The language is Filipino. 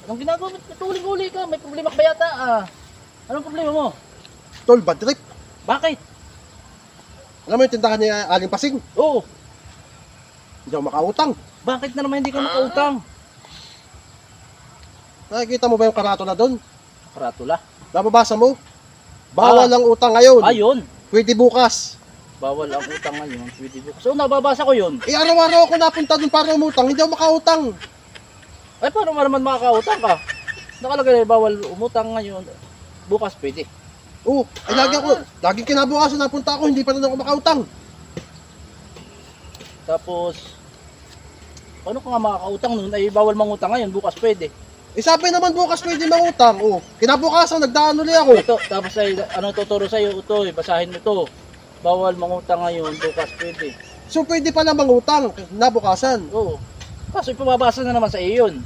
Anong ginagawa mo? Tuling-uli ka. May problema ka ba yata ah? Anong problema mo? Tol, bad trip. Bakit? Alam mo yung tindahan ni Aling Pasing? Oo. Hindi ako makautang. Bakit na naman hindi ka makautang? Nakikita mo ba yung karato na doon? Karatula. Nababasa mo? Bawal ang utang ngayon. Ayun. Pwede bukas. Bawal ang utang ngayon. Pwede bukas. So nababasa ko yun. Eh, araw-araw ako napunta doon para umutang. Hindi ako makautang. Ay paano mo naman makakautang ka? Nakalagay bawal umutang ngayon. Bukas pwede. Oo. Ay, lagi kinabukasan napunta ako. Hindi pa rin ako makautang. Tapos, paano ka nga makakautang nun? Ay bawal mangutang ngayon. Bukas pwede. Eh, sabi naman bukas pwede mangutang. Oo. Kinabukasan, nagdaan ulit ako. Ito, tapos ay ano tuturo sa'yo? Ito, basahin mo ito. Bawal mangutang ngayon. Bukas pwede. So, pwede pala mangutang. Kinabukasan. Oo. Kaso ipababasa na naman sa iyo yun.